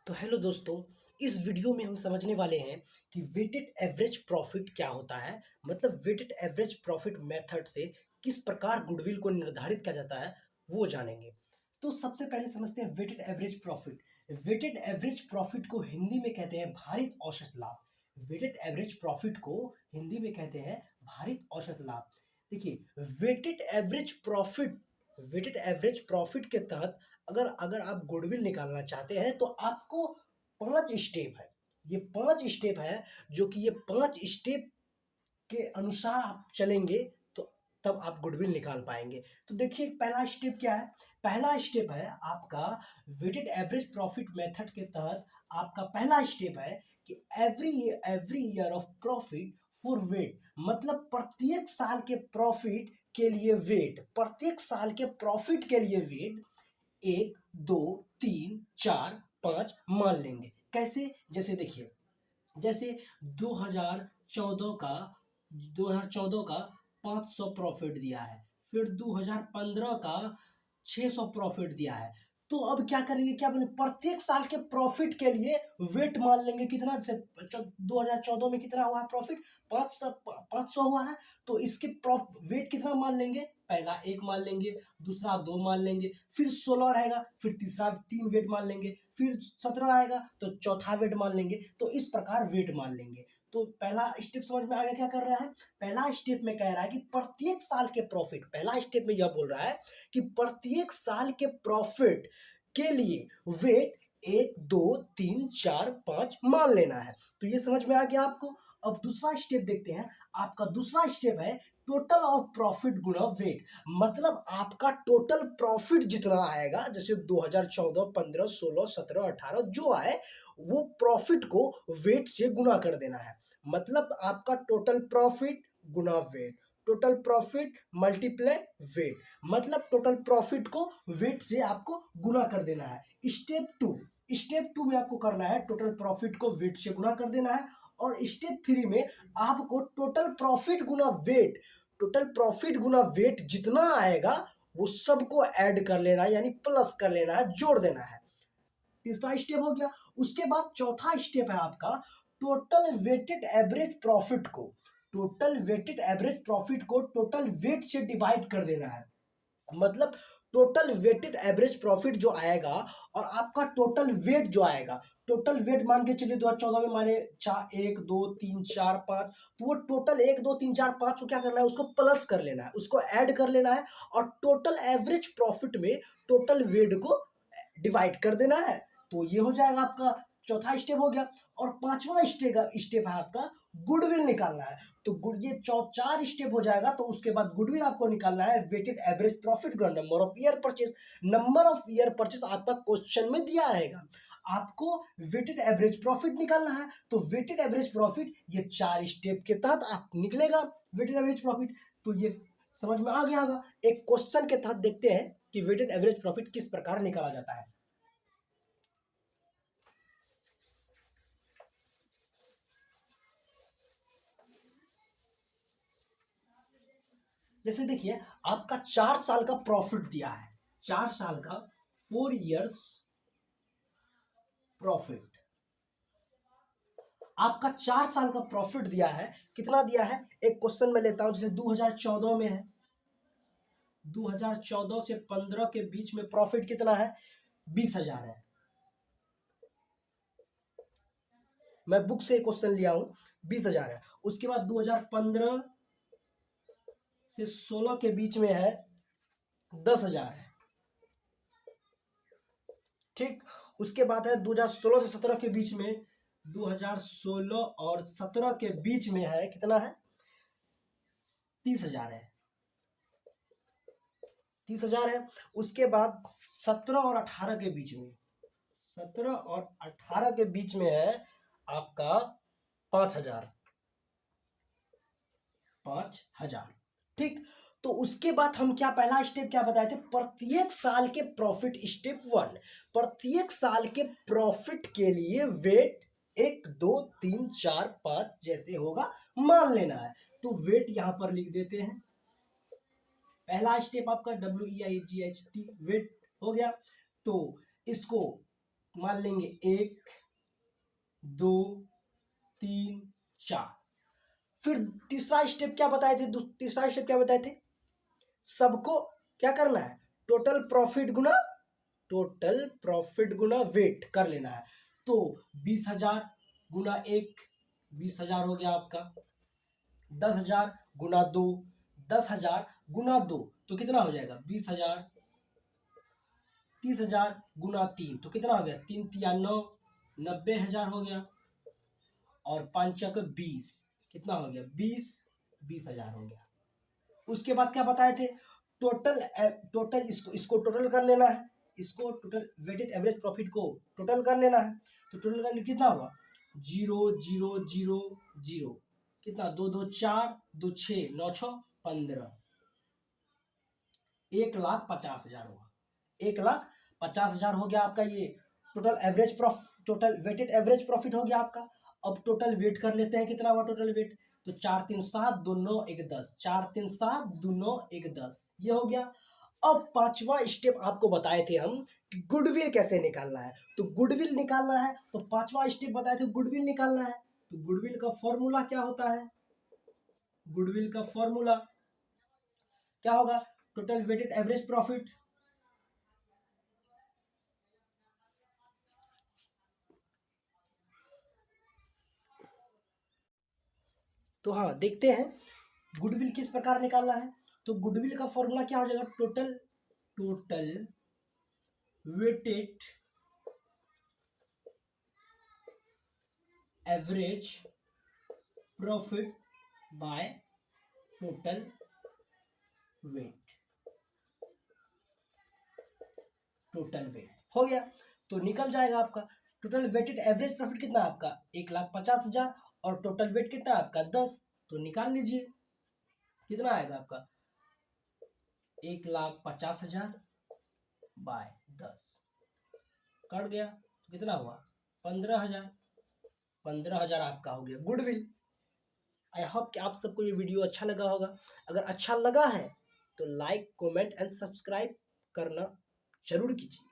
तो हेलो दोस्तों, इस वीडियो में हम समझने वाले हैं कि वेटेड एवरेज प्रॉफिट क्या होता है। मतलब वेटेड एवरेज प्रॉफिट मेथड से किस प्रकार गुडविल को निर्धारित किया जाता है वो जानेंगे। तो सबसे पहले समझते हैं weighted average profit. Weighted average profit को हिंदी में कहते हैं भारित औसत लाभ। वेटेड एवरेज प्रॉफिट को हिंदी में कहते हैं भारित औसत लाभ। देखिए, वेटेड एवरेज प्रॉफिट के तहत अगर अगर आप गुडविल निकालना चाहते हैं तो आपको 5 स्टेप है। ये 5 स्टेप है, जो कि ये 5 स्टेप के अनुसार आप चलेंगे तो तब आप गुडविल निकाल पाएंगे। तो देखिए, पहला स्टेप क्या है। पहला स्टेप है आपका वेटेड एवरेज प्रॉफिट मेथड के तहत आपका पहला स्टेप है कि every year of profit for wait. मतलब प्रत्येक साल के प्रॉफिट के लिए वेट, प्रत्येक साल के प्रॉफिट के लिए वेट 1, 2, 3, 4, 5 मान लेंगे। कैसे? जैसे देखिए, जैसे 2014 का 2014 का 500 प्रॉफिट दिया है, फिर 2015 का 600 प्रॉफिट दिया है। तो अब क्या करेंगे, क्या बोले, प्रत्येक साल के प्रॉफिट के लिए वेट मान लेंगे। कितना? जैसे 2014 में कितना हुआ प्रॉफिट? 500 हुआ है। तो इसके वेट कितना मान लेंगे? पहला 1 मान लेंगे, दूसरा 2 मान लेंगे, फिर 16 रहेगा, फिर तीसरा 3 वेट मान लेंगे, फिर 17 आएगा तो चौथा वेट मान लेंगे। तो इस प्रकार वेट मान लेंगे। तो पहला स्टेप समझ में आ गया क्या कर रहा है। पहला स्टेप में कह रहा है कि प्रत्येक साल के प्रॉफिट, पहला स्टेप में यह बोल रहा है कि प्रत्येक साल के प्रॉफिट के लिए वेट 1, 2, 3, 4, 5 मान लेना है। तो ये समझ में आ गया आपको। अब दूसरा स्टेप देखते हैं। आपका दूसरा स्टेप है टोटल ऑफ प्रॉफिट गुना वेट। मतलब आपका टोटल प्रॉफिट जितना आएगा, जैसे 2014, 15, 16, 17, 18 जो आए, वो प्रॉफिट को वेट से गुना कर देना है। मतलब आपका टोटल प्रॉफिट गुना weight, total profit multiply weight. मतलब टोटल प्रॉफिट को वेट से आपको गुना कर देना है। स्टेप टू में आपको करना है टोटल प्रॉफिट को वेट से गुना कर देना है। और स्टेप 3 में आपको टोटल प्रॉफिट गुना वेट जितना आएगा वो सबको ऐड कर लेना है, यानी प्लस कर लेना है, जोड़ देना है। तीसरा स्टेप हो गया। उसके बाद चौथा स्टेप है आपका टोटल वेटेड एवरेज प्रॉफिट को टोटल वेट से डिवाइड कर देना है। मतलब टोटल वेटेड एवरेज प्रॉफिट जो आएगा और आपका टोटल वेट जो आएगा, टोटल वेट मान के चलिए 2014 में माने 1, 2, 3, 4, 5, तो वो टोटल 1, 2, 3, 4, 5 को क्या करना है, उसको प्लस कर लेना है, उसको ऐड कर लेना है और टोटल एवरेज प्रॉफिट में टोटल वेट को डिवाइड कर देना है। तो ये हो जाएगा आपका चौथा स्टेप हो गया। और पांचवा स्टेप है आपका गुडविल निकालना है। तो ये 4 स्टेप हो जाएगा। तो उसके बाद गुडविल आपको निकालना है वेटेड एवरेज प्रॉफिट गुना number of year purchase. Number of year purchase आपका क्वेश्चन में दिया रहेगा। आपको वेटेड एवरेज प्रॉफिट निकालना है। तो वेटेड एवरेज प्रॉफिट ये 4 स्टेप के तहत आप निकलेगा वेटेड एवरेज प्रॉफिट। तो ये समझ में आ गया होगा। एक क्वेश्चन के तहत देखते हैं कि वेटेड एवरेज प्रॉफिट किस प्रकार निकाला जाता है। जैसे देखिए, आपका 4 साल का प्रॉफिट दिया है, 4 साल का 4 इयर्स प्रॉफिट। आपका 4 साल का प्रॉफिट दिया है। कितना दिया है? एक क्वेश्चन में लेता हूं, जैसे 2014 में है, 2014 से 15 के बीच में प्रॉफिट कितना है? 20,000 है। मैं बुक से क्वेश्चन लिया हूं, 20,000 है। उसके बाद 2015 से 16 के बीच में है, 10,000 है। ठीक। उसके बाद है 2016 से 17 के बीच में, 2016 और 17 के बीच में है, कितना है? 30,000 है, 30,000 है। उसके बाद 17 और 18 के बीच में, 17 और 18 के बीच में है आपका 5,000, 5,000। ठीक। तो उसके बाद हम क्या, पहला स्टेप क्या बताए थे? प्रत्येक साल के प्रॉफिट, स्टेप 1, प्रत्येक साल के प्रॉफिट के लिए वेट 1, 2, 3, 4, 5 जैसे होगा मान लेना है। तो वेट यहां पर लिख देते हैं। पहला स्टेप आपका WEIGHT वेट हो गया। तो इसको मान लेंगे 1 2 3 4। फिर तीसरा स्टेप क्या बताए थे, तीसरा स्टेप क्या बताए थे, सबको क्या करना है, टोटल प्रॉफिट गुना वेट कर लेना है। तो 20,000 गुना 1 20,000 हो गया आपका, 10,000 गुना 2 10,000 गुना 2 तो कितना हो जाएगा 20,000, 30,000 गुना 3 तो कितना हो गया 3 तिया 9 90,000 हो गया, और 5 चक 20 कितना हो गया 20,000 हो गया। उसके बाद क्या बताए थे, टोटल इसको टोटल कर लेना है, इसको टोटल वेटेड एवरेज प्रॉफिट को टोटल कर लेना है। तो टोटल करने कितना हुआ 0 0 0 0 कितना 2 2 4 2 6 9 6 15, 1,50,000 हुआ, 1,50,000 हो गया आपका ये टोटल वेटेड एवरेज प्रॉफिट हो गया आपका। अब टोटल वेट कर लेते हैं, कितना हुआ टोटल वेट, तो 4 3 7 2 9 1 10, 4 3 7 2 9 1 10 ये हो गया। अब पांचवा स्टेप आपको बताए थे हम कि गुडविल कैसे निकालना है, तो गुडविल निकालना है तो पांचवा स्टेप बताए थे गुडविल निकालना है। तो गुडविल का फॉर्मूला क्या होता है, गुडविल का फॉर्मूला क्या होगा, टोटल वेटेड एवरेज प्रॉफिट तो हाँ देखते हैं गुडविल किस प्रकार निकालना है। तो गुडविल का फॉर्मूला क्या हो जाएगा, total weighted average profit by total weight, total weight हो गया। तो निकल जाएगा आपका टोटल वेटेड एवरेज प्रॉफिट कितना है आपका 1,50,000 और टोटल वेट कितना है आपका 10, तो निकाल लीजिए कितना आएगा आपका 1,50,000 बाय 10 कट गया तो कितना हुआ 15,000, 15,000 आपका हो गया गुडविल। आई होप कि आप सबको ये वीडियो अच्छा लगा होगा, अगर अच्छा लगा है तो लाइक कमेंट एंड सब्सक्राइब करना जरूर कीजिए।